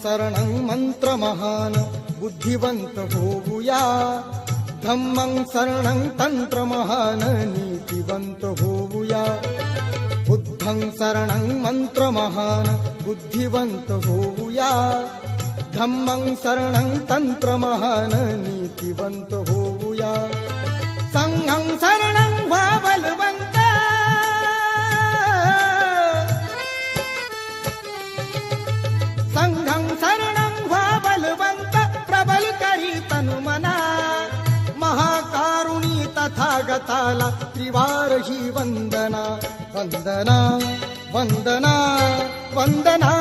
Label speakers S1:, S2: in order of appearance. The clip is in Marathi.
S1: शरणं मंत्र महान बुद्धिवंत होऊया, धम्मं शरणं तंत्र महान नीतिवंत होऊया, बुद्धं शरणं मंत्र महान बुद्धिवंत होऊया, धम्मं शरणं तंत्र महान नीतिवंत होऊया, संघं शरणं व्हा बलवंत, संघं शरणं व्हा बलवंत, प्रबल करी तनु मना, महाकारुणी तथागताला त्रिवार ही वंदना, वंदना वंदना वंदना।